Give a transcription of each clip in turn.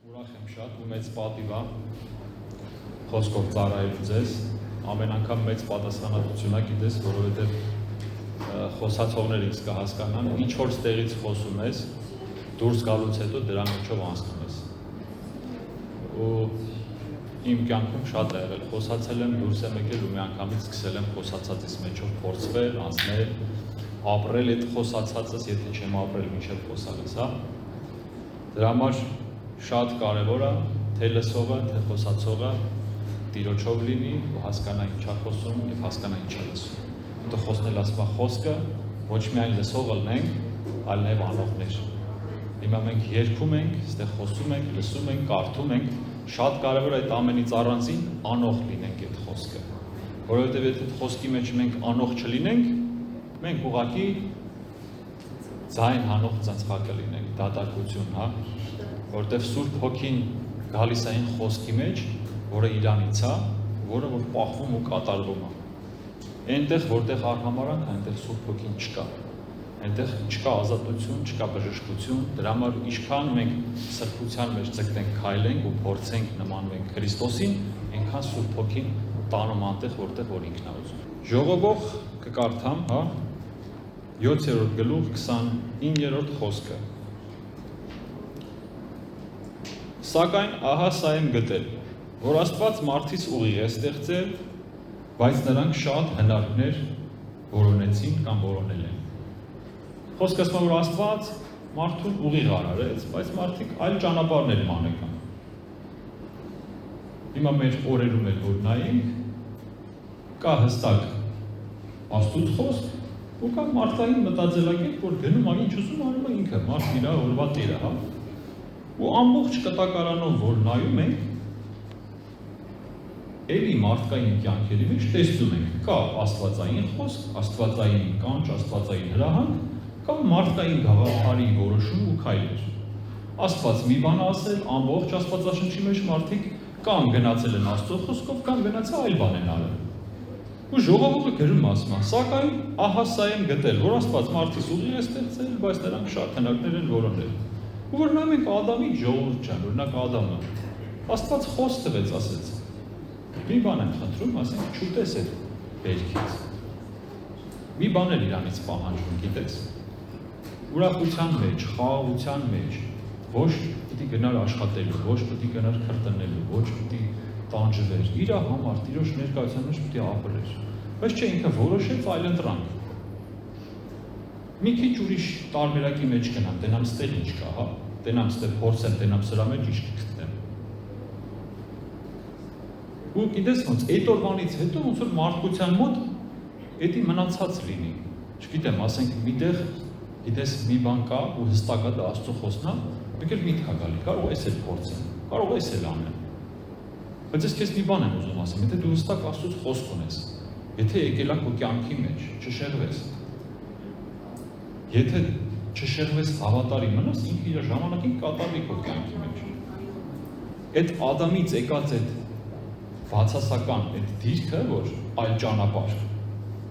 Ուրախ եմ շատ ու մեծ պատիվ է խոսքով ծառայել ձեզ, ամեն անգամ մեծ պատասխանատվություն է գիտես, որովհետև խոսացողները ինձ կհասկանան, ինչ որ ստեղից խոսում ես, դուրս գալուց հետո դրա միջով անցնում ես։ Ու իմ կյանքում շատ է եղել, խոսացել եմ, դուրս եմ եկել ու մի անգամից սկսել եմ խոսացածից մեջով փորձվել, անցնել, ապրել այդ խոսացածս, եթե չեմ ապրել մինչև խոսալս, հա։ Դրա համար շատ կարևոր է, թե լսողը, թե խոսացողը տիրոջով լինի ու հասկանա ինչա խոսում և հասկանա ինչա լսում։ Դու խոսնել ասма խոսքը ոչ միայն լսողը լինենք, այլ նաև անողներ։ Հիմա մենք երգում ենք, ստեղ խոսում ենք, լսում ենք, կարդում ենք, շատ կարևոր է այդ ամենից առանձին անող լինենք այդ խոսքը։ Որովհետև եթե այդ խոսքի մեջ մենք անող չլինենք, մենք ուղղակի ձայն հանող ծնցղակը լինենք, դատարկություն, հա, որտև Սուրբ Հոգին գալիս է այն խոսքի մեջ, որը իրանից է, որը որ պահվում ու կատարվում է։ Այնտեղ, որտեղ արհամարանք, այնտեղ Սուրբ Հոգին չկա։ Այնտեղ չկա ազատություն, չկա բժշկություն, դրա համար ինչքան մենք սրբության մեջ ձգտենք, քայլենք ու փորձենք նմանվենք Քրիստոսին, այնքան Սուրբ Հոգին տանում անտեղ, որտեղ որ ինքն է ուզում։ Ժողովող կկարդամ, հա, 7-րդ գլուխ 29-րդ խոսքը։ Սակայն ահա սա եմ գտել, որ Աստված մարդից ուղիղ է ստեղծել, բայց նրանք շատ հնարքներ որոնեցին կամ որոնել են։ Խոսքը ասում է, որ Աստված մարդուն ուղիղ արարեց, բայց մարդիկ այլ ճանապարհներ մանեկան։ Հիմա մեր օրերում էլ որ նայենք, կա հստակ Աստծուց խոսք, ու կա մարդկային մտածելակերպ, որ գնում է ինչ ուզում անում է ինքը, մարդն իր օրվա տերը, հա։ Ու ամբողջ կտակարանով, որ նայում ենք, էլի մարդկային կյանքերի մեջ տեսնում ենք, կա աստվածային խոսք, աստվածային կանչ, աստվածային հրահանգ, կա մարդկային գաղափարի որոշում ու քայլեր։ Աստված մի բան ասել, ամբողջ աստվածաշնչի մեջ մարդիկ կամ գնացել են Աստծո խոսքով, կամ գնացել այլ բան են արել։ Ու ժողովուրդը գրում ասում է, սակայն ահա սա եմ գտել, որ Աստված մարդից ուղիղ է ստեղծել, բայց նրանք շատ հնարքներ են որոնել։ Ու որ նայում ենք Ադամի ժողովուրդ ջան, օրինակ Ադամը, Աստված խոսք տվեց, ասեց, մի բան եմ խնդրում, ասենք չուտես այդ բերքից։ Մի բան էլ իրանից պահանջում, գիտես։ Ուրախության մեջ, խաղաղության մեջ, ոչ պիտի գնար աշխատելու, ոչ պիտի գնար քրտնելու, ոչ պիտի տանջվեր, իր համար, Տիրոջ ներկայության մեջ պիտի ապրեր։ Բայց չէ, ինքը որոշեց այլընտրանք։ Մի քիչ ուրիշ տարբերակի մեջ գնամ, տենամ ստեղ ինչ կա, հա, տենամ ստեղ փորձեմ, տենամ սրա մեջ ինչ կգտնեմ։ Ու գիտես ոնց, այդ օրվանից հետո ոնց որ մարդկության մոտ էդի մնացած լինի։ Չգիտեմ, ասենք միտեղ, գիտես մի բան կա ու հստակ է դա Աստծո խոսքն է, մեկ էլ միտք է գալի, կարող է էս էլ փորձեմ, կարող է էս էլ անեմ։ Բայց ես քեզ մի բան եմ ուզում ասեմ, եթե դու հստակ Աստծոց խոսք ունես, եթե եկել ա քո կյանքի մեջ, չշեղվես։ Եթե չշեղվես հավատարի մնաս, ինքը իր ժամանակին կատարվի քո կյանքի մեջ։ Այդ Ադամից եկած այդ բացասական այդ դիրքը, որ այլ ճանապարհ,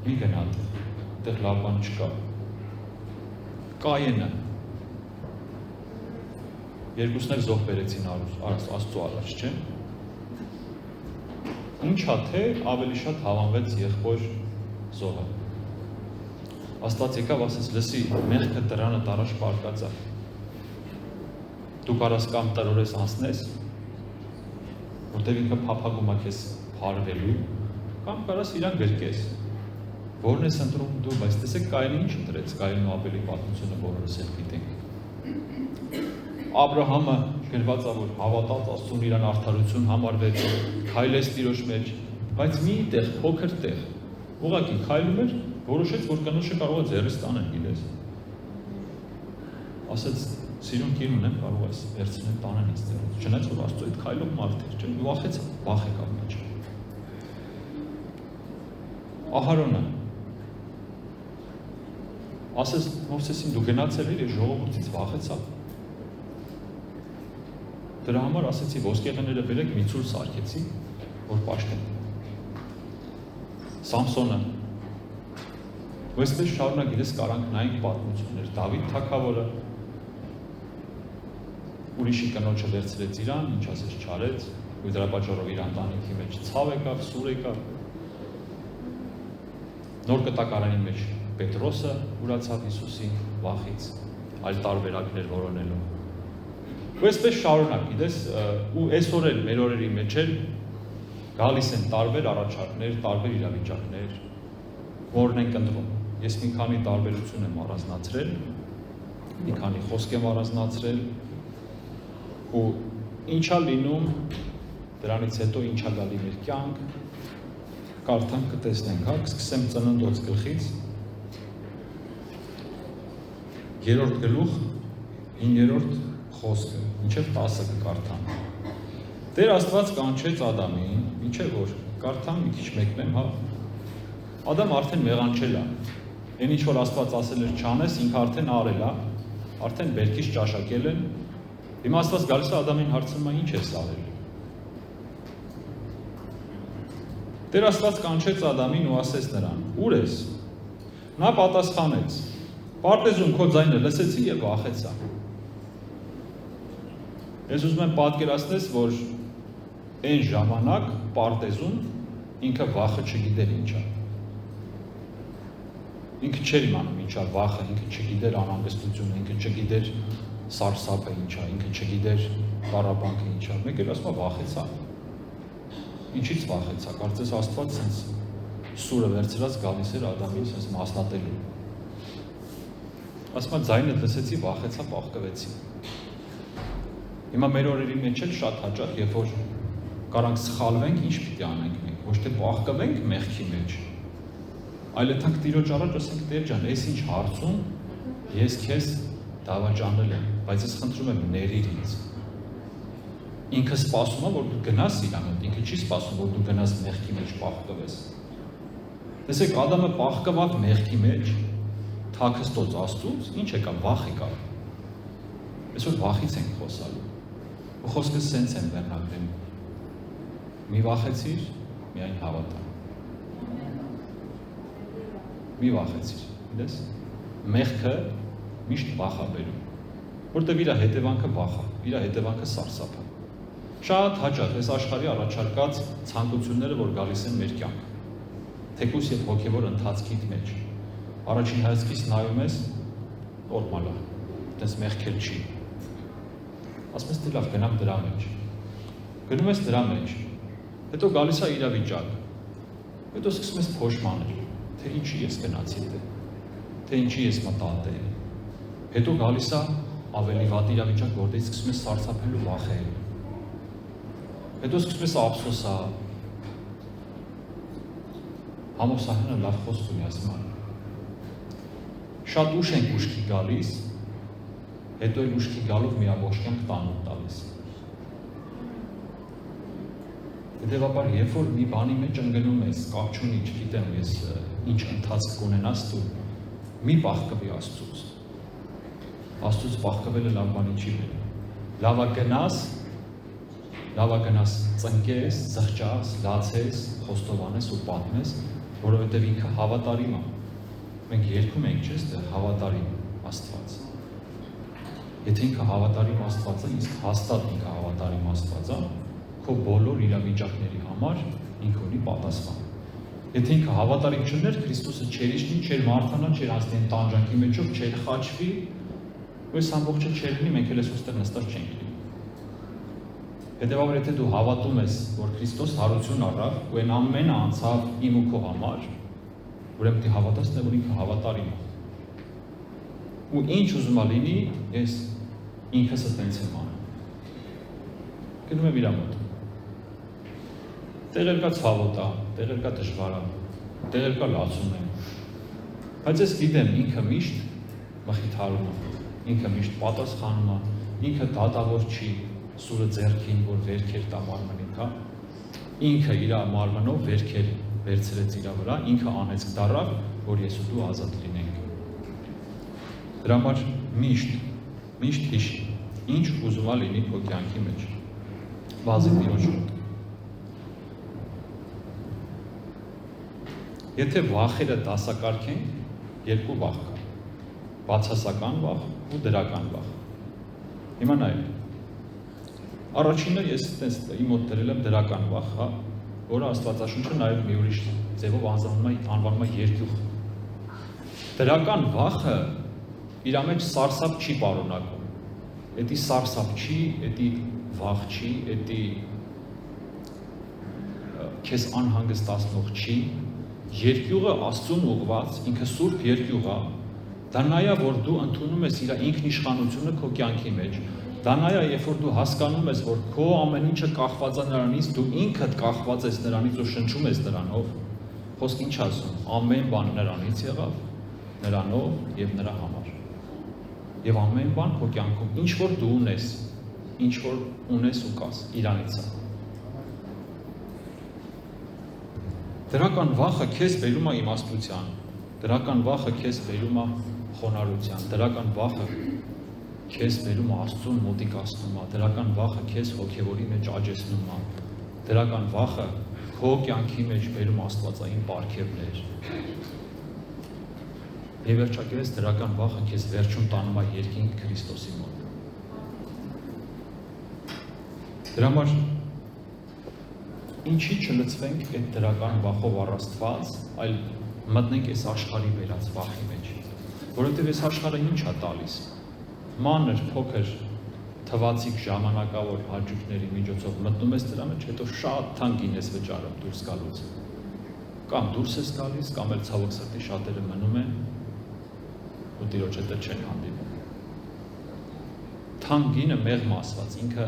մի գնա այդտեղ լավ բան չկա։ Կայենը երկուսն էլ զոհ բերեցին Աստծո առաջ, չէ՞։ Ինչա թե ավելի շատ հավանվեց եղբոր զոհը։ Աստված եկավ ասեց, լսի, մեղքը դրանդ առաջ պարկած է։ Դու կարաս կամ տրորես անցնես, որտեղ ինքը փափագում է քեզ փարվելու, կամ կարաս իրան գրկես։ Որն ես ընտրում դու, բայց տեսեք Կայենը ինչ ընտրեց, Կայենը ավելի պատմությունը բոլորս էլ գիտենք։ Աբրահամը գրված է, որ հավատաց Աստծուն իրան արդարություն համարվեց, քայլեց Տիրոջ մեջ, բայց մի տեղ, փոքր տեղ, ուղղակի քայլում էր, որոշեց, որ կնոջը կարող է ձեռից տանել, գիտես։ Ասեց, սիրուն կին ունեմ, կարող ես վերցնել տանեն ինձ ձեռից, չնայած որ Աստծո այդ քայլող մարդ էր, չէ՞, վախեց, վախ եկավ մեջ։ Ահարոնը ասեց Մովսեսին, դու գնացել ես ժողովրդից վախեցավ։ Դրա համար ասեցի, ոսկեղենները բերեք, մի ցուլ սարքեցի, որ պաշտեն։ Սամսոնը ու այսպես շարունակ գիտես կարանք նայենք պատմություններ, Դավիթ թագավորը, ուրիշի կնոջը վերցրեց իրան, ինչ ասես չարեց, ու դրա պատճառով իր ընտանիքի մեջ ցավ եկավ, սուր եկավ։ Նոր կտակարանի մեջ Պետրոսը ուրացավ Հիսուսին վախից, այլ տարբերակներ որոնելով։ Ու այսպես շարունակ, գիտես, ու այսօր էլ մեր օրերի մեջ էլ գալիս են տարբեր առաջարկներ, տարբեր իրավիճակներ, որն ենք ընտրում։ Ես մի քանի տարբերություն եմ առանձնացրել, մի քանի խոսք եմ առանձնացրել, ու ինչա լինում, դրանից հետո ինչա գալի մեր կյանք, կարդանք կտեսնենք, հա, կսկսեմ Ծննդոց գլխից, 3-րդ գլուխ, 9-րդ խոսքը, մինչև 10-ը կկարդամ։ Տեր Աստված կանչեց Ադամին, մինչև որ կարդամ մի քիչ մեկնեմ, հա։ Ադամ արդեն մեղանչել է։ Այն ինչ որ Աստված ասել էր չանես, ինքը արդեն արել է, արդեն բերքից ճաշակել են։ Հիմա Աստված գալիս է Ադամին հարցնում է, ինչ ես արել։ Տեր Աստված կանչեց Ադամին ու ասեց նրան. «Ուր ես»։ Նա պատասխանեց. «Պարտեզում քո ձայնը լսեցի եւ վախեցա»։ Ես ուզում եմ պատկերացնես, որ այն ժամանակ պարտեզում ինքը վախը չգիտեր ինչա։ Ինքը չէր իմանում ինչա վախը, ինքը չգիտեր անհանգստությունը, ինքը չգիտեր սարսափը ինչա, ինքը չգիտեր տառապանքը ինչա։ Մեկ էլ ասում է վախեցա։ Ինչից վախեցա, կարծես Աստված sense սուրը վերցրած գալիս էր Ադամին sense մասնատելու։ Ասում է ձայնը լսեցի, վախեցա, պաղկվեցի։ Հիմա մեր օրերի մեջ էլ շատ հաճախ, երբ որ կարանք սխալվենք, ինչ պիտի անենք մենք, ոչ թե պաղկվենք մեղքի մեջ, այլ եթանք Տիրոջ առաջ ասենք Տեր ջան, այս ինչ հարցում ես քեզ դավաճանել եմ, բայց ես խնդրում եմ ներիր ինձ։ Ինքը սպասում է, որ դու գնաս իր մոտ, ինքը չի սպասում, որ դու գնաս մեղքի մեջ պաղկվես։ Տեսեք, Ադամը պաղկվավ մեղքի մեջ, թաքստոց Աստծուց, ինչ եկավ, վախ եկավ։ Այսօր վախից ենք խոսալու։ Ու խոսքը սենց են վերնագրում։ Մի վախեցիր, միայն հավատա։ Մի վախեցիր, գիտես։ Մեղքը միշտ վախ է բերում, որտեղ իր հետևանքը վախ է, իր հետևանքը սարսափ է։ Շատ հաճախ այս աշխարհի առաջարկած ցանկությունները, որ գալիս են մեր կյանք, թեկուզ եւ հոգեվոր ընթացքիդ մեջ, առաջին հայացքից նայում ես, նորմալ է, այդպես մեղքել չի։ Ասում ես, լավ, գնամ դրա մեջ։ Գնում ես դրա մեջ, հետո գալիս է իրավիճակ, հետո սկսում ես փոշմանել, թե ինչի ես գնացի դե, թե ինչի ես մտածել։ Հետո գալիս է ավելի վատ իրավիճակ, որտեղից սկսում ես սարսափել ու վախել։ Հետո սկսում ես ափսոսալ։ Համոզահանը լավ խոսք ունի, ասում է։ Շատ ուշ ենք ուշքի գալիս, հետո էլ ուշքի գալով մի ամբողջ կյանք տանուտ տալիս։ Հետևաբար, երբ որ մի բանի մեջ ընկնում ես, կապ չունի, չգիտեմ ես ինչ ընթացք կունենաս դու, մի պաղկվի Աստծուց։ Աստծուց պաղկվելը լավ բանի չի բերում։ Լավա գնաս ծնկես, զղջաս, լացես, խոստովանես ու պատմես, որովհետև ինքը հավատարիմ է։ Մենք երգում ենք, չէ՞, թե հավատարիմ Աստված։ Եթե ինքը հավատարիմ Աստված է, իսկ հաստատ ինքը հավատարիմ Աստված է, քո բոլոր իրավիճակների համար ինքը ունի պատասխան։ Եթե ինքը հավատարիմ չներ, Քրիստոսը չէր իջնի, չէր մարտանա, չէր անցնի այն տանջանքի մեջով, չէր խաչվի, ու այս ամբողջը չէր լինի, մենք էլ այսօստեղ նստած չենք լինի։ Հետևաբար, եթե դու հավատում ես, որ Քրիստոս հարություն առավ, ու այն ամենը անցավ իմ ու քո համար, ուրեմն պետք է հավատաս, որ ինքը հավատարիմ է։ Ու ինչ ուզում է լինի, ես ինքս այդպես եմ անում։ Գնում եմ իր մոտ։ Տեղեր կա ցավոտ է, տեղեր կա դժվար է, տեղեր կա լացում եմ։ Բայց ես գիտեմ, ինքը միշտ մխիթարում է, ինքը միշտ պատասխանում է, ինքը դատավոր չի, սուրը ձեռքին, որ վերքեր տա մարմնին, հա։ Ինքը իր մարմնով վերքեր վերցրեց իր վրա, ինքը անեծք դառավ, որ ես ու դու ազատ լինենք։ Դրա համար միշտ հիշի, ինչ ուզում է լինի քո կյանքի մեջ։ Վազի Տիրոջ մոտ։ Եթե վախերը դասակարգենք, երկու վախ կա։ Բացասական վախ ու դրական վախ։ Հիմա նայեք, Առաջինը ես իմ մոտ դրել եմ դրական վախ, հա, որը Աստվածաշունչը նաև մի ուրիշ ձևով անվանում է երկյուղ։ Դրական վախը իր մեջ սարսափ չի պարունակում։ Էդի սարսափ չի, էդի վախ չի, էդի քեզ անհանգստացնող չի։ Երկյուղը Աստծուն ուղված, ինքը սուրբ երկյուղ է, դա նա է, որ դու ընդունում ես իր ինքնիշխանությունը քո կյանքի մեջ։ Դա նա է, երբ որ դու հասկանում ես, որ քո ամեն ինչը կախված է նրանից, դու ինքդ կախված ես նրանից ու շնչում ես նրանով։ Խոսք ինչ ասում, ամեն բան նրանից եղավ, նրանով եւ նրա համար։ Եվ ամեն բան քո կյանքում, ինչ որ դու ունես, ինչ որ ունես ու կաս, իրանից է։ Դրական վախը քեզ բերում է իմաստության, դրական վախը քեզ բերում է խոնարհության, դրական վախը քեզ բերում է Աստծուն մոտիկացնում է, դրական վախը քեզ հոգևորի մեջ աճեցնում է, դրական վախը քո կյանքի մեջ բերում աստվածային պարգևներ։ Եվ վերջակերես դրական վախը քեզ վերջում տանում է երկինք Քրիստոսի մոտ։ Դրա համար ինչի չլցվենք այդ դրական վախով առաստված, այլ մտնենք այս աշխարհի վերած վախի մեջ, որովհետև այս աշխարհը ինչ է տալիս։ Մանր, փոքր, թվացիկ ժամանակավոր հաճույքների միջոցով մտնում ես դրա մեջ, հետո շատ թանկին ես վճարում դուրս գալուց։ Կամ դուրս ես գալիս, կամ էլ ցավոք սրտի շատերը մնում են ու Տիրոջ հետ չեն հանդիպում։ Թանկինը մեղմ ասված, ինքը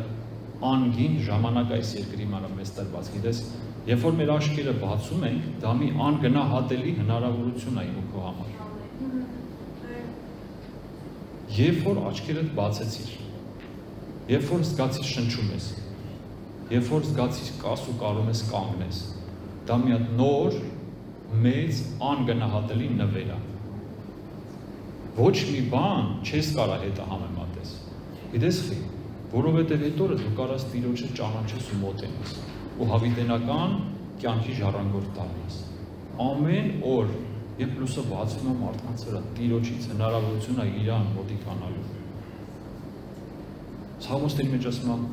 անգին ժամանակ այս երկրի մանր մեզ տրված, գիտես, երբ որ մեր աչքերը բացում ենք, դա մի անգնահատելի հնարավորություն է իմ ու քո համար։ Երբ որ աչքերդ բացեցիր, երբ որ զգացիր շնչում ես, երբ որ զգացիր կաս ու կարում ես կանգնես, դա մի հատ նոր, մեծ, անգնահատելի նվեր է։ Ոչ մի բան չես կարա հետը համեմատես։ Գիտես խի, որովհետև այդ օրը դու կարաս Տիրոջը ճանաչես ու մոտենաս ու հավիտենական կյանքի ժառանգորդ դառնաս։ Ամեն օր, երբ լույսը բացվում է մարդկանց վրա, Տիրոջից հնարավորություն է իրան մոտիկանալու։ Սաղմոստերի մեջ ասում եմ,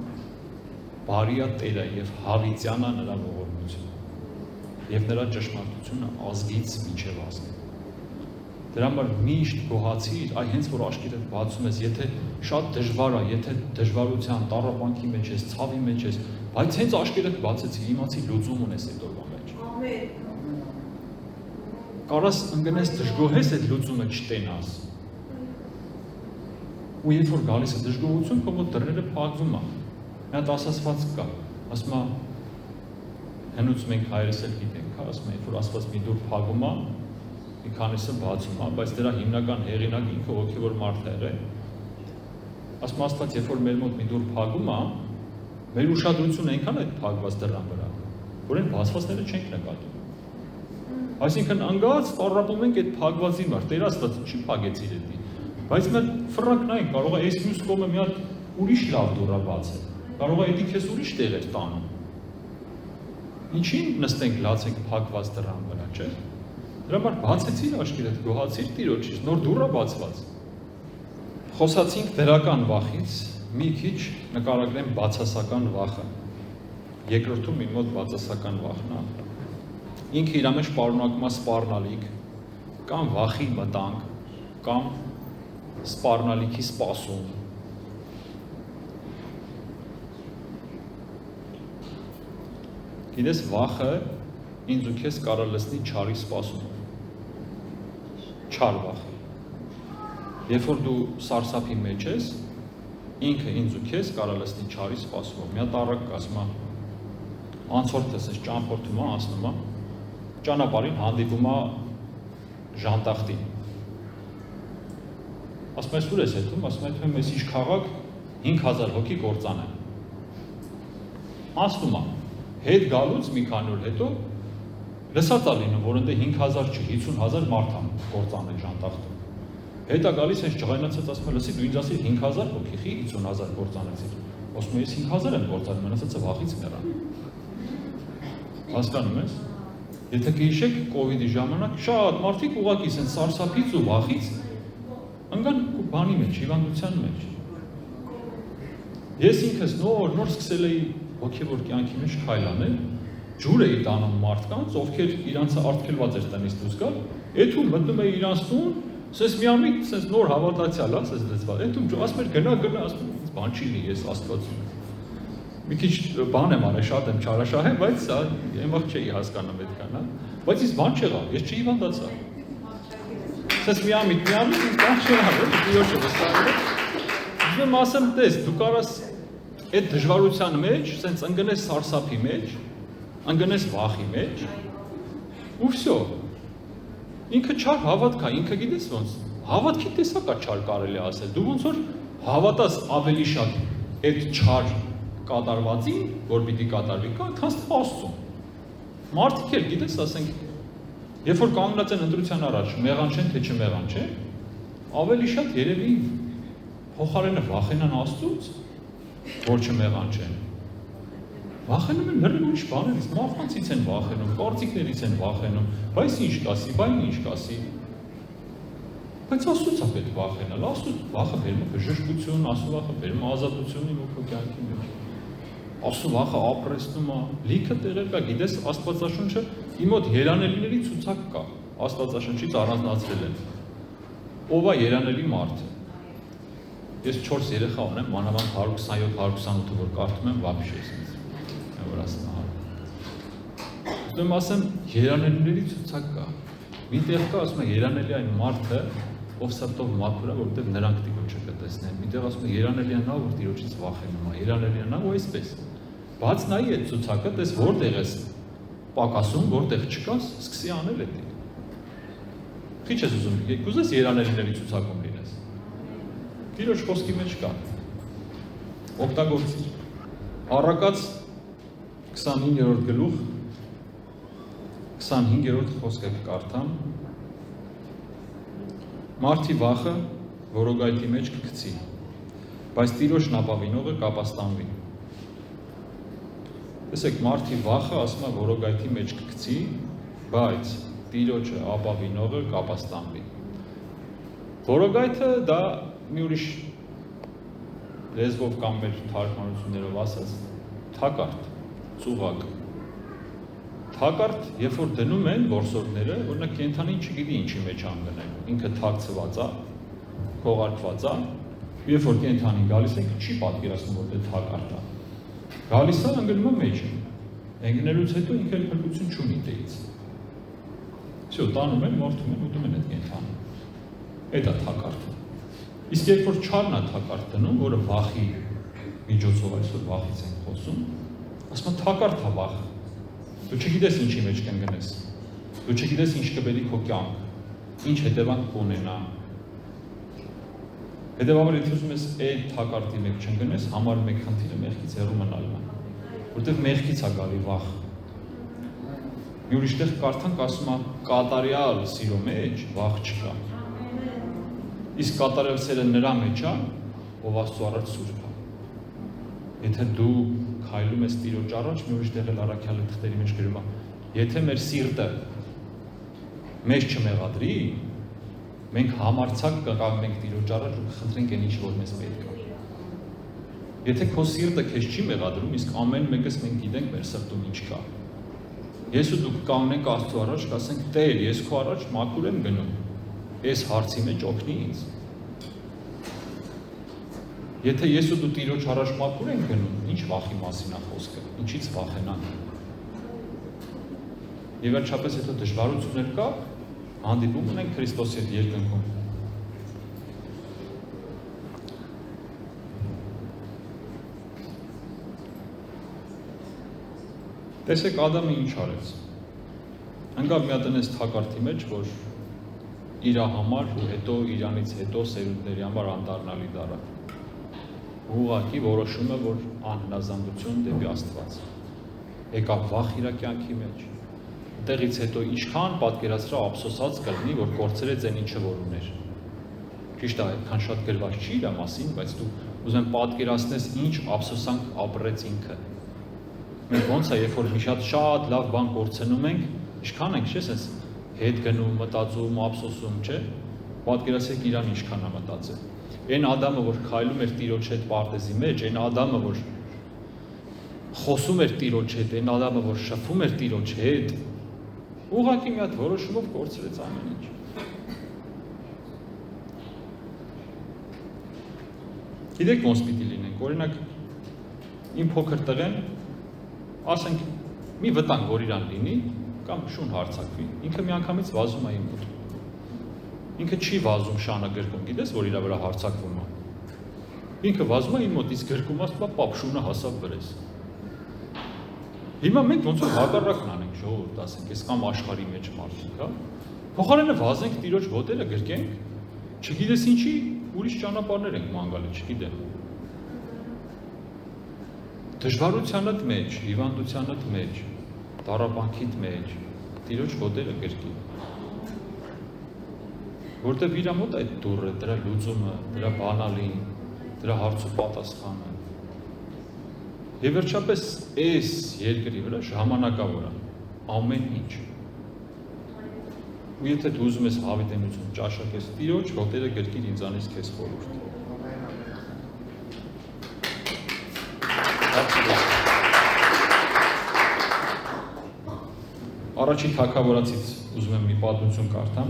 բարիա Տերը եւ հավիտյան է նրա ողորմությունը եւ նրա ճշմարտությունը ազգից մինչեւ ազգ։ Դրա համար միշտ գոհացիր, այ հենց որ աչքերդ բացում ես, եթե շատ դժվար է, եթե դժվարության, տառապանքի մեջ ես, ցավի մեջ ես, բայց հենց աչքերդ բացեցի, իմացի լուծում ունես այդ օրվա մեջ։ Կարաս ընկնես դժգոհես այդ լուծումը չտենաս։ Ու երբ որ գալիս է դժգոհություն, քո մոտ դռները փակվում է։ Մի հատ ասացված կա, ասում է, հնուց մենք հայրս էլ գիտենք, ասում է, երբ որ ասված մի դուռ փակվում է, մի քանիսը բացում է, բայց դրա հիմնական հեղինակը ինքը հոգևոր մարդ է եղել։ Ասում Աստված, երբ որ մեր մոտ մի դուռ փակում է, մեր ուշադրությունը այնքան է փակված դռան վրա, որ այն բացվածները չենք նկատում։ Այսինքն անգած տառապում ենք այդ փակվածի վրա, Տեր Աստված չի փակեցիր էդի։ Բայց մեր ֆրակն այն կարող է այս մյուս կողմը մի հատ ուրիշ լավ դուռ բացել։ Կարող է էդի քեզ ուրիշ տեղ էր տանում։ Ինչին նստենք լացենք փակված դռան վրա, չէ՞։ Դրա համար բացեցիր աչքերդ, գոհացիր Տիրոջից, նոր դուռ է բացված։ Խոսացինք դրական վախից, մի քիչ նկարագրեմ բացասական վախը։ Երկրորդում իմ մոտ բացասական վախն է։ Ինքը իր մեջ պարունակում է սպառնալիք, կամ վախի մտանք, կամ սպառնալիքի սպասում։ Գիտես, վախը ինձ ու քեզ կարա լցնի չարի սպասումով, չար վախը։ Երբ որ դու սարսափի մեջ ես, ինքը ինձ ու քեզ կարա լցնի չարի սպասումով։ Մի հատ առակ ասում է, անցորդս ես ճամփորդում է, ասնում է, ճանապարհին հանդիպում է ժանտախտին։ Ասում ես ուր ես հետում, ասում է, թե մեզ ինչ քաղաք 5000 հոգի կործան են։ Ասում է, հետ գալուց մի քանի օր հետո լսած է լինում, որ ընդ 5000 չի, 50000 մարդ ան կործան են ժանտախտում։ Հետա գալիս հենց ջղայնացած ասում է, լսի, դու ինձ ասիր 5000 հոգի, խի 50000 կործանեցիր։ Ասում է, ես 5000 եմ կործանում, մնացածը վախից մեռան։ Հասկանում ես։ Եթե գիշեք կովիդի ժամանակ շատ մարդիկ ուղղակի ասեն սարսափից ու վախից ընկան բանի մեջ, հիվանդության մեջ։ Ես ինքս նոր սկսել էի հոգևոր կյանքի մեջ քայլ անել, ջուր էի տանում մարդկանց, ովքեր իրանց արտքելված էր տնից դուրս գալ, էթում մտնում էի իրանց տուն, սես միամիտ, սես նոր հավատացյալ, սես դեցված, էթում ասում էր գնա, ասում եմ, բան չի լի, ես Աստված մի քիչ բան եմ արել, շատ եմ չարաշահ եմ, բայց այնվաղ չէի հասկանում այդքան, բայց ես բան չեղավ, ես չհիվանդացա։ Սես միամիտ, բան չեղավ, Տիրոջը վստահել եմ։ Ուզում ասեմ, տես, դու կարաս այդ դժվարության մեջ, սենց ընկնես սարսափի մեջ, ընկնես վախի մեջ, ու վсё։ Ինքը չար հավատք է, ինքը գիտես ոնց, հավատքի տեսակ է չար կարելի ասել, դու ոնց որ հավատաս ավելի շատ այդ չար կատարվածին, որ պիտի կատարվի, քան Աստծուն։ Մարդիկ էլ գիտես, ասենք, երբ որ կանգնած են ընտրության առաջ, մեղան չեն, թե չմեղան չեն, ավելի շատ երևի փոխարենը վախենան Աստծուց, որ չմեղան չեն։ Վախենում են լրիվ ուրիշ բաներից, մարդկանցից են վախենում, կարծիքներից են վախենում, բայց ինչ կասի, բայց Աստծուց է պետք վախենալ, Աստծու վախը բերում է բժշկություն, Աստծու վախը բերում է ազատություն իմ քո կյանքի մեջ։ Աստծու վախը ապրեցնում է, լիքը տեղեր կա, գիտես, Աստվածաշունչը իմ մոտ երանելիների ցուցակ կա, Աստվածաշունչից առանձնացրել են։ Ով է երանելի մարդը։ Ես 4 երեխա ունեմ, մանավանդ 127-128-ը որ կարդում եմ, вообще sense։ Որ ասեմ, ուզում ասեմ, երանելիների ցուցակ կա։ Մի տեղ կա, ասում է, երանելի այն մարդը, ով սրտով մաքուր է, որովհետև նրանք Տիրոջը կտեսնեն։ Մի տեղ ասում է, երանելի է նա, որ Տիրոջից վախենում է, երանելի է նա, ու այսպես։ Բաց նայի այդ ցուցակը, տես որտեղ ես պակասում, որտեղ չկաս, սկսի անել էդ։ Քիչ ես ուզում, կուզես երանելիների ցուցակում լինես։ Տիրոջ խոսքի մեջ կա։ Օգտագործիր։ Առակաց 25-րդ գլուխ 25-րդ խոսքը կարդամ։ Մարդի վախը որոգայթի մեջ կգցի, բայց Տիրոջն ապավինողը կապաստանվի։ Տեսեք, մարդի վախը ասում է որոգայթի մեջ կգցի, բայց Տիրոջը ապավինողը կապաստանվի։ Որոգայթը դա մի ուրիշ լեզվով կամ մեր թարգմանություններով ասած թակարդ, ծուղակ։ Թակարդ, երբ որ դնում են որսորդները, օրինակ կենդանին չգիտի ինչի մեջ անգնել, ինքը թաքցված է, քողարկված է, երբ որ կենդանին գալիս է, չի պատկերացնում, որ դա թակարդ է։ Գալիս է, ընկնում է մեջը։ Ընկնելուց հետո ինքը էլ փրկություն չունի դից։ Всё, տանում են, մորթում են, ուտում են այդ կենդանին։ Դա թակարդը։ Իսկ երբ որ չարն է թակարդ դնում, որը վախի միջոցով այսօր վախից ենք խոսում, ասում են թակարդ է վախը։ Դու չգիտես ինչի մեջ կընկնես, դու չգիտես ինչ կբերի քո կյանք, ինչ հետևանք կունենա։ Հետևաբար եթե ուզում ես այդ թակարդի մեջ չընկնես, համարում եք խնդիրը մեղքից հեռու մնալն է, որտեղ մեղքից է գալի վախը։ Մի ուրիշ տեղ կարդանք ասում է կատարյալ սիրո մեջ վախ չկա։ Իսկ կատարյալ սերը նրա մեջ է, ով Աստծու առաջ սուրբ է։ Եթե դու քայլում ես Տիրոջ առաջ, մի ուրիշ տեղ էլ առաքյալը թղթերի մեջ գրում է, եթե մեր սիրտը մեզ չմեղադրի, մենք համարձակ կկանգնենք Տիրոջ առաջ ու կխնդրենք այն ինչ որ մեզ պետք է։ Եթե քո սիրտը քեզ չի մեղադրում, իսկ ամեն մեկս մենք գիտենք մեր սրտում ինչ կա։ Ես ու դու կկանգնենք Աստծու առաջ, կասենք՝ Տեր, ես քո առաջ մաքուր եմ գնում։ Այս հարցի մեջ օգնի ինձ։ Եթե ես ու դու Տիրոջ առաջ մաքուր ենք գնում, ինչ վախի մասին է խոսքը, ինչից վախենանք։ Եվ վերջապես հետո դժվարություններ կա, հանդիպում ունենք Քրիստոսի հետ երկնքում։ Տեսեք Ադամը ինչ արեց։ Ընկավ մի հատ այնպես թակարդի մեջ, որ իր համար ու հետո իրանից հետո սերունդների համար անդառնալի դառավ։ Ուղղակի որոշում է, որ անհնազանդություն դեպի Աստված։ Եկավ վախ իր կյանքի մեջ։ Դեղից հետո ինչքան պատկերացրա ափսոսած կլինի, որ կորցրեց այն ինչը որ ուներ։ Ճիշտ է, այդքան շատ գրված չի իր մասին, բայց դու ուզում եմ պատկերացնես ինչ ափսոսանք ապրեց ինքը։ Մենք ոնց է, երբ որ մի շատ լավ բան կորցնում ենք, ինչքան ենք, չէ՞, ասես հետ գնում, մտածում, ափսոսում, չէ՞։ Պատկերացրեք իրան ինչքան է մտածել։ Այն Ադամը, որ քայլում էր Տիրոջ հետ պարտեզի մեջ, այն Ադամը, որ խոսում էր Տիրոջ հետ, այն Ադամը, որ շփվում էր Տիրոջ հետ, ուղղակի մի հատ որոշումով կորցրեց ամեն ինչ։ Գիտեք ոնց պիտի լինենք, օրինակ իմ փոքր տղեն, ասենք մի վտանգ որ իրան լինի, կամ շուն հարցակվի, ինքը միանգամից վազում է իմ մոտ։ Ինքը չի վազում շանը գրկում, գիտես, որ իրա վրա հարցակվում է։ Ինքը վազում է իմ մոտ, իսկ գրկում ասում է պապ շունը հասավ վրես։ Հիմա մենք ոնց որ հակառակն անենք, ժողովուրդ, ասենք, ես կամ աշխարհի մեջ մարդիկ, հա։ Փոխարենը վազենք Տիրոջ ոտերը գրկենք, չգիտես ինչի, ուրիշ ճանապարհներ ենք ման գալի, չգիտեմ։ Դժվարությանդ մեջ, հիվանդությանդ մեջ, տառապանքիդ մեջ, Տիրոջ ոտերը գրկի։ Որտեւ իր մոտ այդ դուռը, դրա լուծումը, դրա բանալին, դրա հարցու պատասխանը։ Եվ վերջապես այս երկրի վրա ժամանակավոր է ամեն ինչ։ Ու եթե դու ուզում ես հավիտենություն ճաշակես Տիրոջ, ոտերը գրկիր ինձանից քեզ խորհուրդ։ Առաջին թագավորացից ուզում եմ մի պատմություն կարդամ։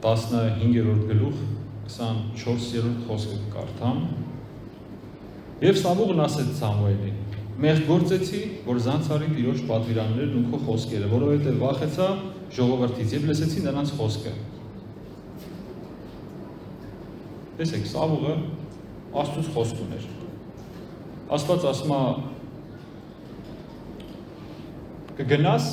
15-րդ գլուխ 24-րդ խոսքը կարդամ։ Եվ Սամուղլն ասեց Սամուելին. «Մեղք գործեցի, որ զանցարի Տիրոջ պատվիրաններն ու քո խոսքերը, որովհետև վախեցա ժողովրդից եւ լսեցի նրանց խոսքը»։ Տեսեք, Սամուղլը Աստծուց խոսք ուներ։ Աստված ասում է կգնաս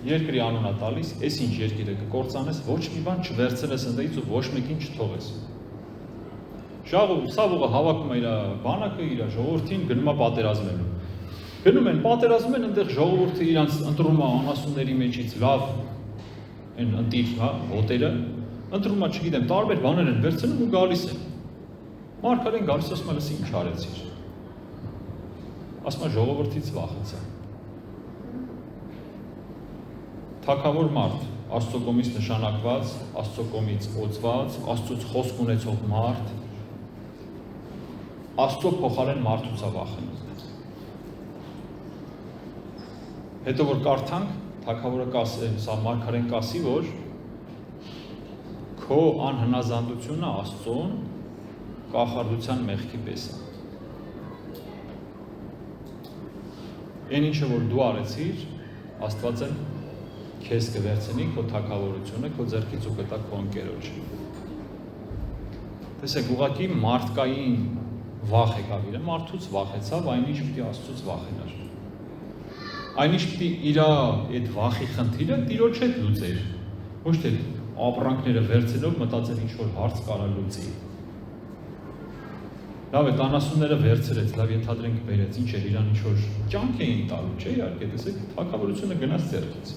երկրի անունա տալիս, այս ինչ երկիրը կկործանես, ոչ մի բան չվերցնես ընդդից ու ոչ մեկին չթողես։ Սավուղը հավաքում է իր բանակը, իր ժողովրդին, գնում է պատերազմելու։ Գնում են պատերազմում են, այնտեղ ժողովուրդը իրանց ընտրում է անասունների մեջից լավ այն ընտիր, հա, հոտերը, ընտրում է, չգիտեմ, տարբեր բաներ են վերցնում ու գալիս են։ Մարգարեն գալիս ասում է, լսի ինչ արեցիր։ Ասում է ժողովրդից վախեցա։ Թագավոր մարդ, Աստծո կողմից նշանակված, Աստծո կողմից օծված, Աստծոց խոսք ունեցող մարդ, Աստծո փոխարեն մարդուց է վախենում։ Հետո որ կարդանք, թագավորը սա մարգարեն կասի, որ քո անհնազանդությունը Աստծոն կախարդության մեղքի պես է։ Այն ինչը որ դու արեցիր, Աստված էլ քեզ կվերցնի քո թագավորությունը, քո ձեռքից ու կտա քո ընկերոջը։ Տեսեք, ուղղակի մարդկային վախ եկավ իրեն, մարդուց վախեցավ, այնինչ պիտի Աստծուց վախենար։ Այնինչ պիտի իր այդ վախի խնդիրը Տիրոջ հետ լուծեր, ոչ թե ապրանքները վերցնելով մտածել ինչ որ հարց կարա լուծի։ Լավ է, տանասունները վերցրեց, լավ ենթադրենք բերեց, ինչ էր իրան ինչ որ կյանք էին տալու, չէ՞ իհարկե, տեսեք, թագավորությունը գնաց ձեռքից։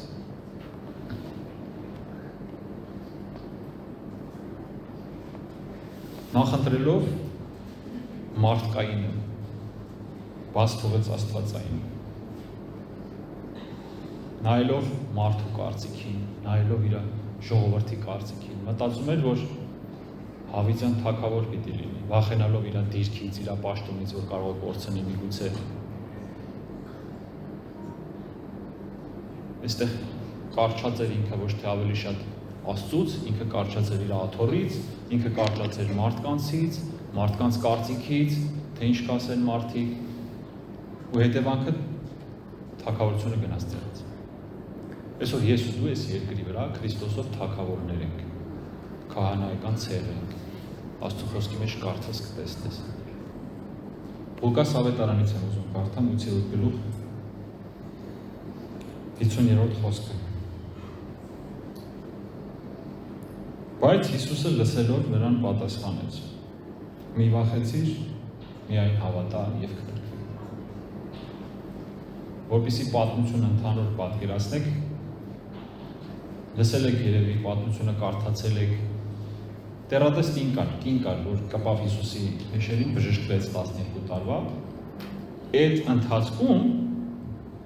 Նախընտրելով մարդկայինը, բաց թողեց աստվածային, նայելով մարդու կարծիքին, նայելով իր ժողովրդի կարծիքին, մտածում էր, որ հավիտյան թագավոր պիտի լինի, վախենալով իր դիրքից, իր պաշտոնից, որ կարող է կորցնի միգուցե։ Այստեղ կարճած էր ինքը ոչ թե ավելի շատ Աստծուց, ինքը կարճած էր իր աթոռից, ինքը կարճած էր մարդկանցից, մարդկանց կարծիքից, թե ինչ կասեն մարդիկ, ու հետևանքը թագավորությունը գնաց ձեռքից։ Այսօր ես ու դու այս երկրի վրա Քրիստոսով թագավորներ ենք, քահանայական ցեղ ենք, Աստծո խոսքի մեջ կարդաս կտեսնես։ Ղուկաս ավետարանից եմ ուզում կարդամ 8-րդ գլուխ 50-րդ խոսքը։ Բայց Հիսուսը լսելով նրան պատասխանեց. մի վախեցիր, միայն հավատա և կտրվի։ Որպեսզի պատմությունը ընդհանուր պատկերացնեք, լսել եք երևի պատմությունը կարդացել եք, տեղատես կին կար, որ կպավ Հիսուսի հեշերին բժշկվեց 12 տարվա, այդ ընթացքում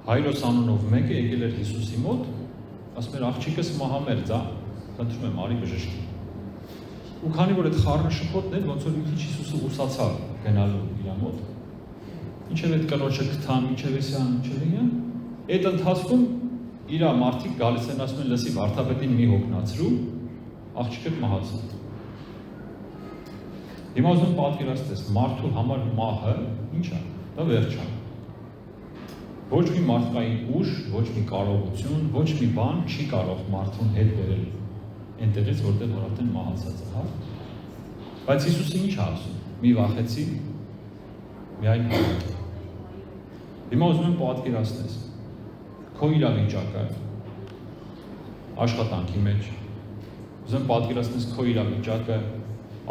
Հայրոս անունով մեկը եկել էր Հիսուսի մոտ ասում էր աղջիկս մահամերձ է, խնդրում եմ արի բժշկի։ Ու քանի որ այդ խառը շփոթն էր, ոնց որ մի քիչ Հիսուսը ուսացավ գնալու իր մոտ, ինչև այդ կնոջը գտան, ինչև էսյան, այդ ընթացքում իր մարդիկ գալիս են ասում են լսի վարդապետին մի հոգնացրու, աղջիկը մահացավ։ Հիմա ուզում պատկերացնես, մարդու համար մահը ինչ է, դա վերջ է։ Ոչ մի մարդկային ուժ, ոչ մի կարողություն, ոչ մի բան չի կարող մարդուն հետ բերել այնտեղից, որտեղ որ արդեն մահացած է, հա։ Բայց Հիսուսը ինչ է ասում։ Մի վախեցի, միայն հավատա։ Հիմա ուզում եմ պատկերացնես, քո իրավիճակը աշխատանքի մեջ, ուզում եմ պատկերացնես քո իրավիճակը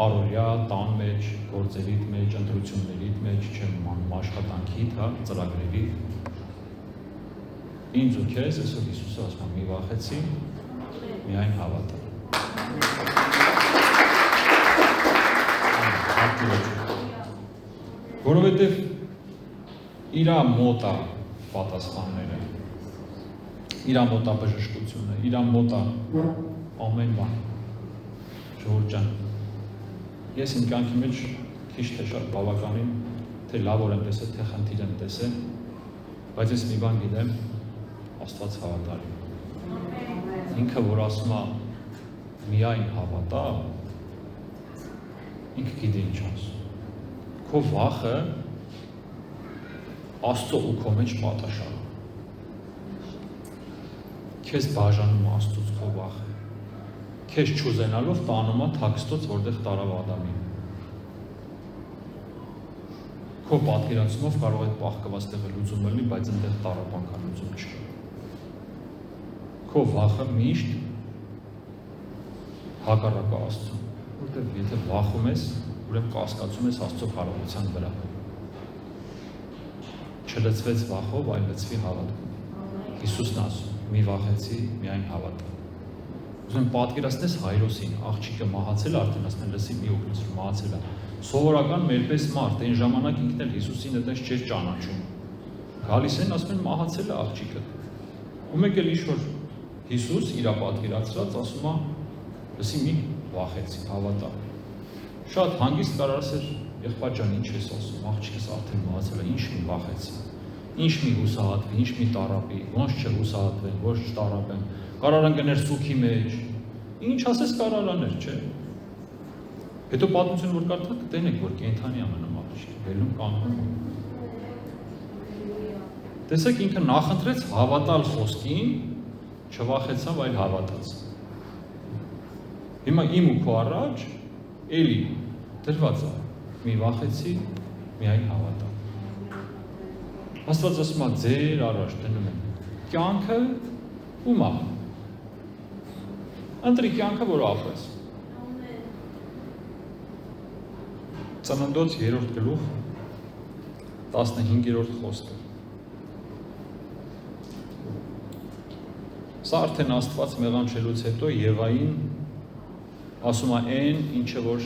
առօրյա, տան մեջ, գործերիդ մեջ, ընտրություններիդ մեջ, չեմ աշխատանքիդ, հա, ծրագրերիդ։ Ինձ ու քեզ այսօր Հիսուսը ասում է մի վախեցի, միայն հավատա։ Որովհետև իրա մոտ է պատասխանները, իրա մոտ է բժշկությունը, իրա մոտ է ամեն բան։ Ժողովուրդ ջան, ես իմ կյանքի մեջ քիչ թե շատ բավականին, թե լավ որ եմ տեսել, թե խնդիր եմ տեսել, բայց ես մի բան գիտեմ, Աստված հավատարիմ։ Ինքը որ ասում է միայն հավատա, ինքը գիտի ինչ ասում։ Քո վախը Աստծո ու քո մեջ պատաշար է։ Քեզ բաժանում է Աստծուց քո վախը։ Քեզ չուզենալով տանում է թաքստոց, որտեղ տարավ Ադամին։ Քո պատկերացումով կարող է պահկված տեղը լուծում լինի, բայց այնտեղ տարապանքան լուծում չկա։ Քո վախը միշտ հակառակ է Աստծուն, որտեղ եթե վախում ես, ուրեմն կասկածում ես Աստծո կարողության վրա։ Չլցվեց վախով, այլ լցվի հավատքով։ Հիսուսն ասում, մի վախեցի, միայն հավատա։ Ուզում պատկերացնես Հայրոսին, աղջիկը մահացել արդեն, ասեն լսի մի օգնություն մահացել է։ Սովորական մեր պես մարդ, այն ժամանակ ինքն էլ Հիսուսին այդպես չէր ճանաչում։ Գալիս են, ասում են մահացել է աղջիկը։ Ու մեկ էլ ինչ-որ Հիսուս իր պատկերացրած ասում է, լսի մի վախեցի, հավատա։ Շատ հանգիստ կարող ասել, եղբայր ջան, ինչ ես ասում, աղջիկս արդեն մահացել է, ինչ մի վախեցի։ Ինչ մի հուսահատվի, ինչ մի տարապի, ոնց չհուսահատվեն, ոչ չտարապեն։ Կարարան գներ սուքի մեջ, ինչ ասես կարարաներ, չէ։ Հետո պատմությունը որ կարդաք, կտենեք, որ կենդանի ամենում աղջիկը, բելում կանգնում։ Տեսեք ինքը նախընտրեց հավատալ խոսքին, չվախեցավ, այլ հավատաց։ Հիմա իմ ու քո առաջ էլի դրված է, մի վախեցի, միայն հավատա։ Աստված ասում է ձեր առաջ դնում են կյանքը ու մահը։ Ընտրի կյանքը, որ ապրես։ Ծննդոց 3-րդ գլուխ 15-րդ խոսքը։ Սա արդեն Աստված մեղանչելուց հետո Եվային ասում է այն, ինչը որ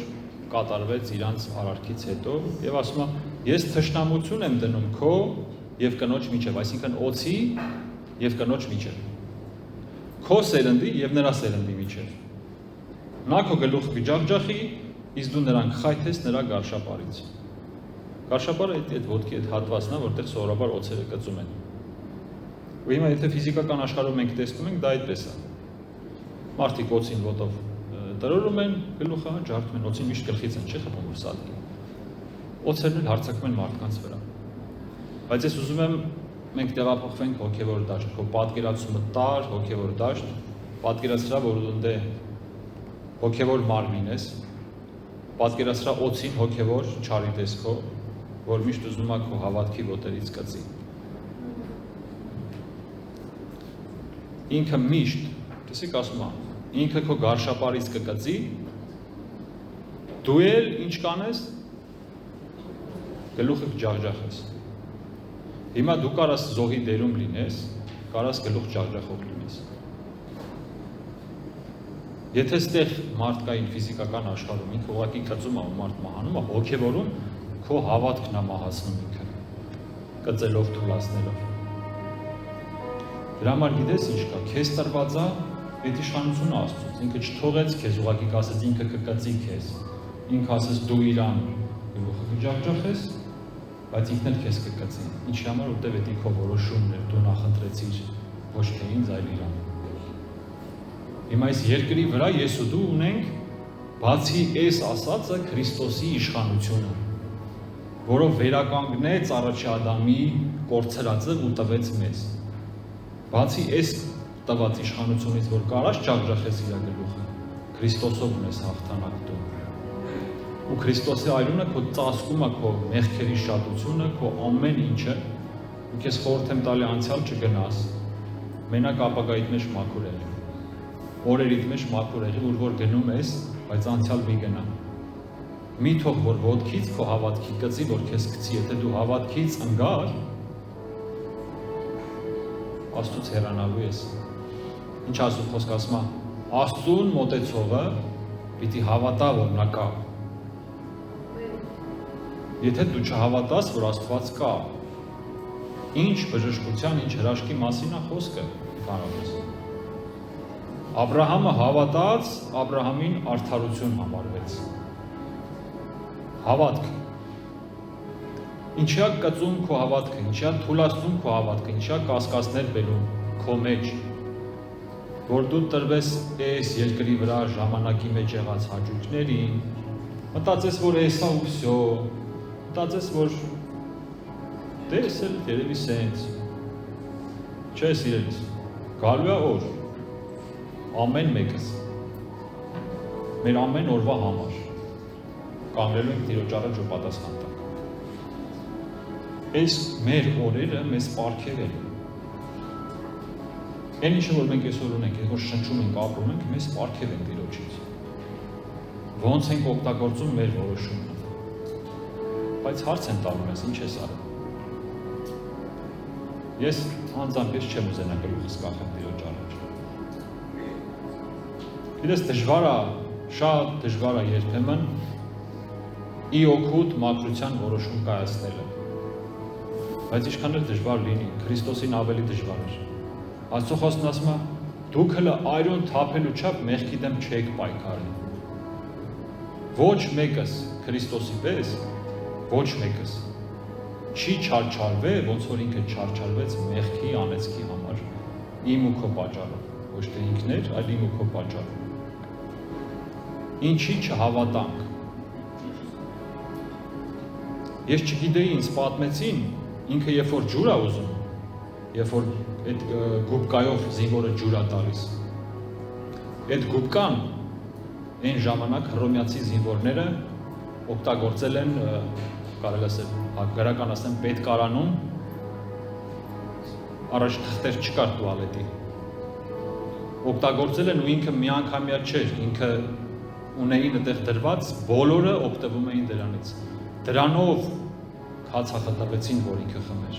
կատարվեց իրանց արարքից հետո, եւ ասում է, ես թշնամություն եմ դնում քո եւ կնոջ միջև, այսինքն օծի եւ կնոջ միջև։ Քո սերնդի եւ նրա սերնդի միջև։ Նա քո գլուխ կջախջախի, իսկ դու նրան կխայթես նրա գարշապարից։ Գարշապարը այդ ոտքի այդ հատվածն է, որտեղ սովորաբար օծերը կծում են։ Ու հիմա եթե ֆիզիկական աշխարհում մենք տեսնում ենք, դա այդպես է։ Մարդիկ օծին ոտով տրորում են, գլուխը ջարդում են, օծին միշտ գլխից են, չի խփում որ սատկի։ Օծերն էլ հարձակվում են մարդկանց վրա։ Բայց ես ուզում եմ մենք տեղափոխվենք հոգևոր դաշտ, քո պատկերացումը տար, հոգևոր դաշտ, պատկերացրա, որ դու դե հոգևոր մարմին ես, պատկերացրա օծին հոգևոր չարի տեսքով, որ միշտ ուզում է քո հավատքի ոտերից կծի։ Ինքը միշտ, տեսեք ասում է, ինքը քո գարշապարից կկծի, դու էլ ինչ կանես, գլուխը կջախջախես։ Հիմա դու կարաս զոհի դերում լինես, կարաս գլուխ ջախջախող լինես։ Եթե ստեղ մարդկային ֆիզիկական աշխարհում ինքը ուղղակի կծում է ու մարդ մահանում է, հոգևորում քո հավատքն է մահացնում ինքը, կծելով թուլացնելով։ Դրա համար գիտես ինչ կա, քեզ տրված է այդ իշխանությունը Աստծուց, ինքը չթողեց քեզ ուղղակի ասեց ինքը կկծի քեզ, ինքը ասեց դու իրան գլուխը կջախջախես, բայց ինքն էլ քեզ կկծի, ինչի համար որտեվ դա քո որոշումն էր, դու նախընտրեցիր ոչ թե ինձ, այլ իրան։ Հիմա այս երկրի վրա ես ու դու ունենք բացի այս ասածը Քրիստոսի իշխանությունը, որով վերականգնեց առաջի Ադամի կորցրածը ու տվեց մեզ։ Բացի այս տված իշխանությունից, որ կարաս ջախջախես իր գլուխը, Քրիստոսով ունես հաղթանակ դու։ Ու Քրիստոսի այրունը քո ծածկում է քո մեղքերի շատությունը, քո ամեն ինչը, ու քեզ խորհուրդ եմ տալի անցյալ չգնաս, մենակ ապագայիդ մեջ մաքուր եղի, օրերիդ մեջ մաքուր եղի, ուր որ գնում ես, բայց անցյալ մի գնա։ Մի թող որ ոտքից քո հավատքի կծի, որ քեզ գցի, եթե դու հավատքից ընկար, Աստծուց հեռանալու ես։ Ինչ ասում խոսք ասում է, Աստծուն մոտեցողը պիտի հավատա, որ նա կա։ Եթե դու չհավատաս, որ Աստված կա, ինչ բժշկության, ինչ հրաշքի մասին է խոսքը, իշխանավորես։ Աբրահամը հավատաց, Աբրահամին արդարություն համարվեց։ Հավատք։ Ինչի է կծում քո հավատքը, ինչի է թուլացնում քո հավատքը, ինչի է կասկածներ բերում քո մեջ, որ դու տրվես այս երկրի վրա ժամանակի մեջ եղած հաճույքներին, մտածես, որ էսա ու վсё, մտածես, որ դες էլ երևի սենց, չէ սիրելիս, գալու է օր, ամեն մեկս, մեր ամեն օրվա համար, կանգնելու ենք Տիրոջ առաջ ու պատասխան տանք։ Այս մեր օրերը մեզ պարգև են։ Այն ինչը որ մենք այսօր ունենք, որ շնչում ենք, ապրում ենք, մեզ պարգև են Տիրոջից։ Ոնց ենք օգտագործում մեր որոշումը։ Բայց հարց են տալու մեզ, ինչ ես արում։ Ես անձամբ ես չեմ ուզենա գլուխս կախեմ Տիրոջ առաջ։ Գիտես դժվար է, շատ դժվար է երբեմն ի օգուտ մաքրության որոշում կայացնելը։ Բայց ինչքան էլ դժվար լինի, Քրիստոսին ավելի դժվար էր։ Աստծո խոսքն ասում է, դուք հələ այրոն թափելու չափ մեղքի դեմ չեք պայքարի։ Ոչ մեկս Քրիստոսի պես, ոչ մեկս չի չարչարվել, ոնց որ ինքը չարչարվեց մեղքի անեծքի համար, իմ ու քո պատճառով, ոչ թե ինքն էր, այլ իմ ու քո պատճառով։ Ինչի չհավատանք։ Ես չգիտեի, ինձ պատմեցին, ինքը երբ որ ջուր է ուզում, երբ որ այդ գուբկայով զինվորը ջուր է տալիս, այդ գուբկան այն ժամանակ հռոմեացի զինվորները օգտագործել են, կարելի ասել, գրական ասեմ, պետկարանում, առաջ թղթեր չկար տուալետի, օգտագործել են ու ինքը միանգամյա չէր, ինքը ունեին այդտեղ դրված, բոլորը օգտվում էին դրանից, դրանով հացախտաբեցին, որ ինքը խմեր։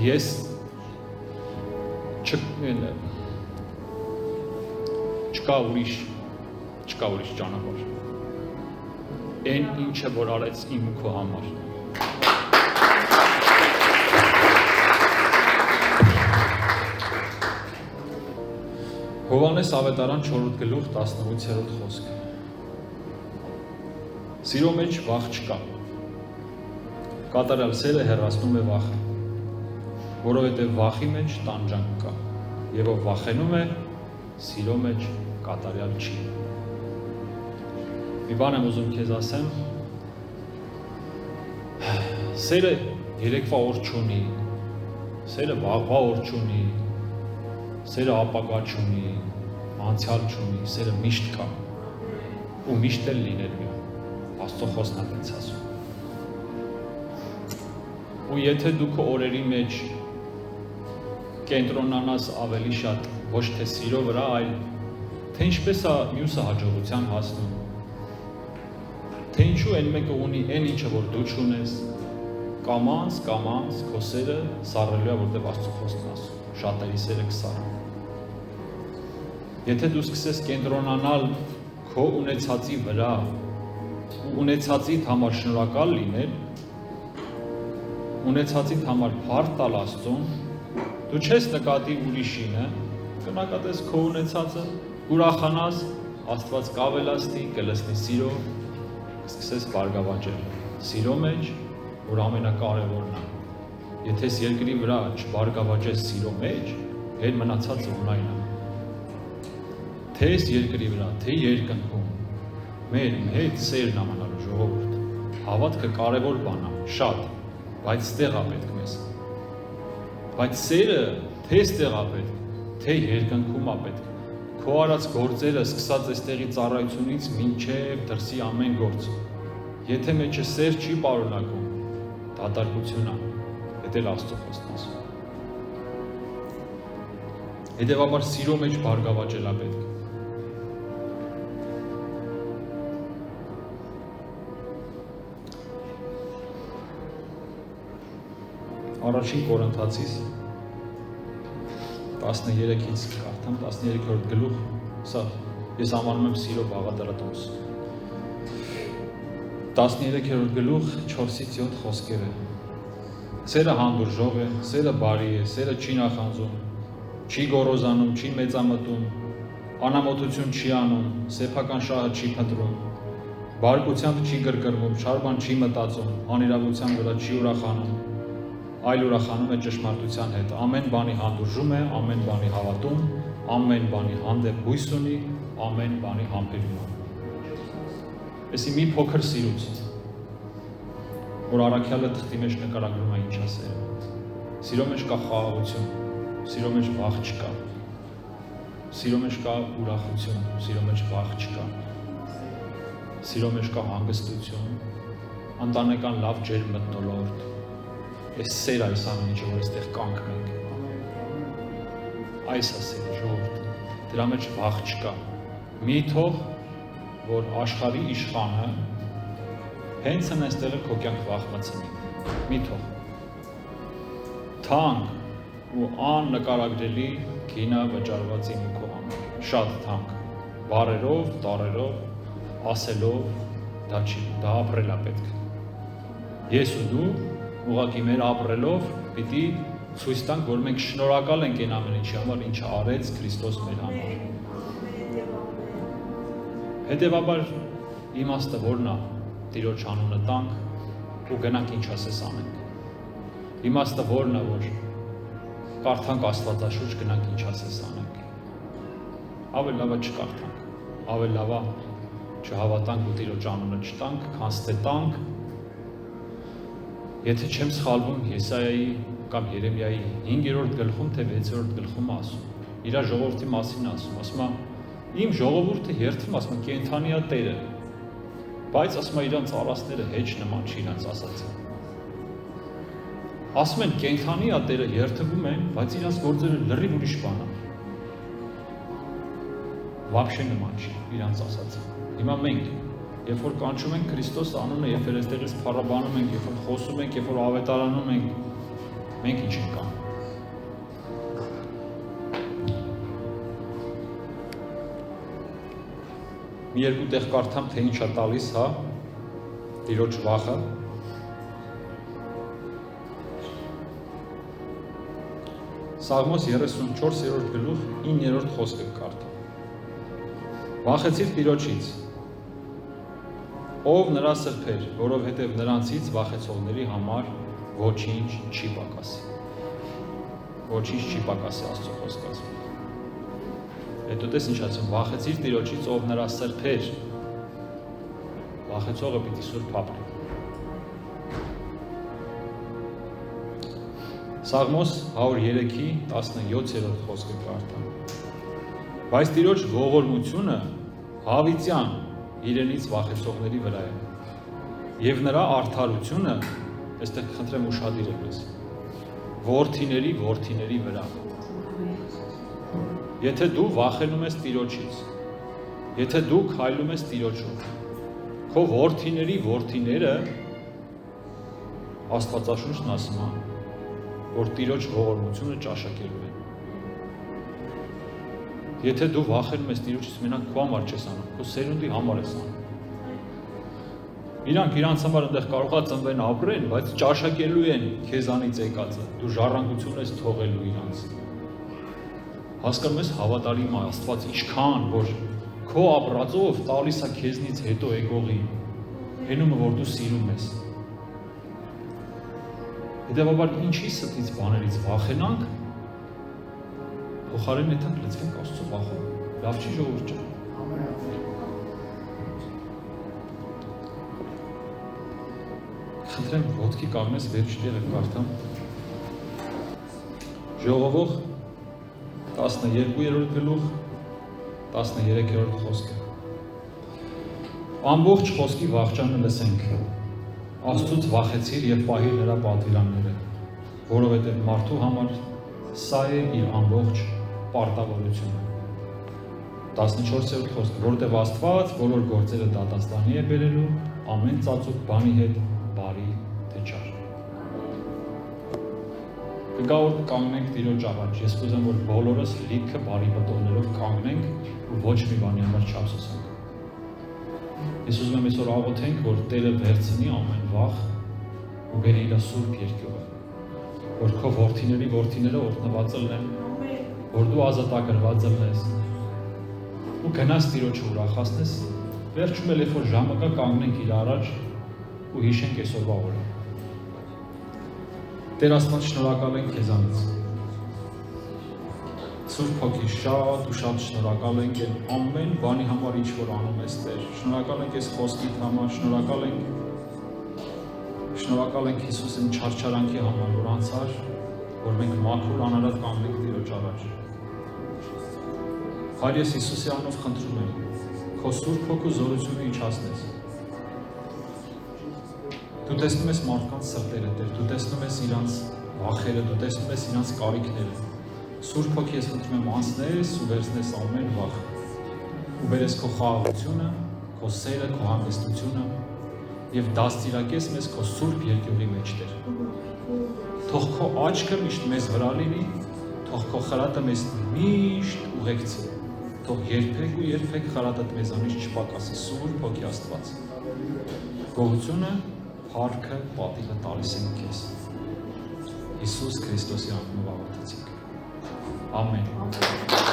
Ես չկա ուրիշ ճանապարհ։ Այն ինչը որ արեց իմ ու քո համար։ Հովհաննես ավետարան 4-րդ գլուխ 18-րդ խոսքը։ Սիրո մեջ վախ չկա։ Կատարյալ սերը հեռացնում է վախը, որովհետև վախի մեջ տանջանք կա, եւ ով վախենում է, սիրո մեջ կատարյալ չի։ Մի բան եմ ուզում քեզ ասեմ, սերը երեկվա օր չունի, սերը վաղվա օր չունի, սերը ապագա չունի, անցյալ չունի, սերը միշտ կա, ու միշտ էլ լինելու է։ Աստծո խոսքն է ինձ ասում։ Ու եթե դու քո օրերի մեջ կենտրոնանաս ավելի շատ ոչ թե սիրո վրա, այլ թե ինչպես է մյուսը հաջողության հասնում, թե ինչու այն մեկը ունի այն ինչը որ դու չունես, կամանց քո սերը սառելու է, որտեղ Աստծո խոսքն ասում, շատերի սերը կսառի։ Եթե դու սկսես կենտրոնանալ քո ունեցածի վրա, ունեցածիդ համար շնորհակալ լինել, ունեցածիդ համար փառք տալ Աստծուն, դու չես նկատի ուրիշինը, կնկատես քո ունեցածը, ուրախանաս, Աստված կավելացնի, կլցնի սիրո, կսկսես բարգավաճել։ Սիրո մեջ, որ ամենակարևորն է։ Եթե երկրի վրա չբարգավաճես սիրո մեջ, այդ մնացածը ունայն է։ Թե երկրի վրա, թե երկնքում, մեր հետ սերն ամանալու ժողովուրդ, հավատքը կարևոր բան է, շատ, բայց ստեղ է պետք մեզ։ Բայց սերը թե ստեղ է պետք, թե երկնքում է պետք։ Քո արած գործերը սկսած այստեղի ծառայությունից մինչև դրսի ամեն գործ։ Եթե մեջը սեր չի պարունակում, դատարկություն է, դա էլ Աստծո խոսքն է։ Հետևաբար սիրո մեջ բարգավաճել է պետք։ Առաջին Կորինթացիս 13-ից կարդամ, 13-րդ գլուխ, սա ես համարում եմ սիրո բաղադրատոմս։ 13-րդ գլուխ 4-ից 7 խոսքերը։ Սերը հանդուրժող է, սերը բարի է, սերը չի նախանձում, չի գոռոզանում, չի մեծամտում, անամոթություն չի անում, սեփական շահը չի փնտրում, բարկությամբ չի գրգռվում, չար բան չի մտածում, անիրավության վրա չի ուրախանում, այլ ուրախանում է ճշմարտության հետ, ամեն բանի հանդուրժում է, ամեն բանի հավատում, ամեն բանի հանդեպ հույս ունի, ամեն բանի համբերում է։ Էսի մի փոքր սիրուց, որ առաքյալը թղթի մեջ նկարագրում է ինչ ասել։ Սիրո մեջ կա խաղաղություն, սիրո մեջ վախ չկա, սիրո մեջ կա ուրախություն, սիրո մեջ վախ չկա, սիրո մեջ կա հանգստություն, ընտանեկան լավ ջերմ մթնոլորտ։ Այս սեր այս ամեն ինչը, որ այստեղ կանք մենք։ Այս է սերը, ժողովուրդ, դրա մեջ վախ չկա։ Մի թող, որ աշխարհի իշխանը հենց այստեղ քո կյանք վախ մտցնի։ Մի թող։ Թանկ ու աննկարագրելի գինը վճարված իմ ու քո համար։ Շատ թանկ։ Բառերով, տառերով, ասելով, դա ապրել է պետք։ Ես ու դու ուղղակի մեր ապրելով պիտի ցույց տանք, որ մենք շնորհակալ ենք այն ամեն ինչի համար, ինչը արեց Քրիստոս մեր համար։ Հետևաբար իմաստը որն է, Տիրոջ անունը տանք ու գնանք ինչ ասես անենք։ Իմաստը որն է, որ կարդանք Աստվածաշունչ, գնանք ինչ ասես անենք։ Ավելի լավ է չկարդանք, ավելի լավ է չհավատանք ու Տիրոջ անունը չտանք, քան թե տանք։ Եթե չեմ սխալվում, Եսայայի կամ Երեմիայի 5-րդ գլխում, թե 6-րդ գլխում ասում, իր ժողովրդի մասին ասում է, իմ ժողովուրդը երթվում, ասում է, կենդանի է Տերը, բայց ասում է, իրանց արածները հեչ նման չի իրանց ասածը։ Ասում են, կենդանի է Տերը, երթվում են, բայց իրանց գործերը լրիվ ուրիշ բան է։ Վաբշե նման չի իրանց ասածը։ Հիմա մենք երբ որ կանչում ենք Քրիստոս անունը, երբ որ այստեղից փառաբանում ենք, երբ որ խոսում ենք, երբ որ ավետարանում ենք, մենք ինչ ենք անում։ Մի երկու տեղ կարդամ, թե ինչ է տալիս, հա, Տիրոջ վախը։ Սաղմոս 34-րդ գլուխ 9-րդ խոսքը կարդամ։ Վախեցիր Տիրոջից, ով նրա սրբեր, որովհետև նրանցից վախեցողների համար ոչինչ չի պակասի։ Ոչինչ չի պակասի Աստծո խոսքից։ Հետո տես ինչ ասում, վախեցիր Տիրոջից, ով նրա սրբեր, վախեցողը պիտի սուրբ ապրի։ Սաղմոս 103-ի 17-րդ խոսքը կարդամ։ Բայց Տիրոջ ողորմությունը հավիտյան իրենից վախեցողների վրա է։ Եվ նրա արդարությունը, այստեղ խնդրեմ ուշադիր եղեք, որդիների վրա։ Եթե դու վախենում ես Տիրոջից, եթե դու քայլում ես Տիրոջով, քո որդիները Աստվածաշունչն ասում է, որ Տիրոջ ողորմությունը ճաշակելու է։ Եթե դու վախենում ես Տիրոջից, մենակ քո համար չես անում, քո սերունդի համար ես անում։ Իրանք իրանց համար այնտեղ կարողա ծնվեն ապրեն, բայց ճաշակելու են քեզանից եկածը։ Դու ժառանգություն ես թողելու իրանց։ Հասկանում ես հավատարիմ Աստված ինչքան որ քո ապրածով տալիս է քեզնից հետո եկողին։ Հենումը որ դու սիրում ես։ Հետևաբար ինչի ստից բաներից վախենանք, փոխարեն եթե լծվենք Աստծո վախով։ Լավ չի ժողովուրդ ջան։ Խնդրեմ ոտքի կանգնես վերջ տեղը կարդամ։ Ժողովող 12-րդ գլուխ 13-րդ խոսքը։ Ամբողջ խոսքի վախճանը լսենք։ Աստծուց վախեցիր եւ պահիր նրա պատվիրանները, որովհետեւ մարդու համար սա է իր ամբողջ պարտավորությունը։ 14-րդ խոսքը, որովհետեւ Աստված բոլոր գործերը դատաստանի է բերելու ամեն ծածուկ բանի հետ բարի թե չար։ Կգա որ կանգնենք Տիրոջ առաջ, ես կուզեմ որ բոլորս լիքը բարի մտորներով կանգնենք ու ոչ մի բանի համար չափսոսենք։ Ես ուզում եմ այսօր աղոթենք, որ Տերը վերցնի ամեն վախ ու բերի իր սուրբ երկյուղը, որ քո որդիները օրհնված լինեն, որ դու ազատագրված լինես ու գնաս Տիրոջը ուրախացնես, վերջում էլ երբ որ ժամը կա կանգնենք իր առաջ ու հիշենք այսօրվա օրը։ Տեր Աստված, շնորհակալ ենք քեզանից։ Սուրբ Հոգի, շատ ու շատ շնորհակալ ենք ամեն բանի համար ինչ որ անում ես Տեր։ Շնորհակալ ենք այս խոսքիդ համար, շնորհակալ ենք Հիսուսին չարչարանքի համար, որ անցար, որ մենք մաքուր անարատ կանգնենք Տիրոջ առաջ։ Հայր ես Հիսուսի անունով խնդրում եմ, քո Սուրբ Հոգու զորությունը իջացնես։ Դու տեսնում ես մարդկանց սրտերը, Տեր, դու տեսնում ես իրանց վախերը, դու տեսնում ես իրանց կարիքները։ Սուրբ Հոգի ես խնդրում եմ անցնես ու վերցնես ամեն վախ ու բերես քո խաղաղությունը, քո սերը, քո հանգստությունը եւ դաստիարակես մեզ քո Սուրբ երկյուղի մեջ, Տեր։ Թող քո աչքը միշտ մեզ վրա լինի, թող քո խրատը մեզ միշտ ուղեկցի։ Թող երբեք խրատդ մեզանից չպակասի, Սուրբ Հոգի Աստված։ Գոհությունը Փառքը, պատիվը տալիս ենք քեզ։ Հիսուս Քրիստոսի անունով աղոթեցինք։ Ամեն։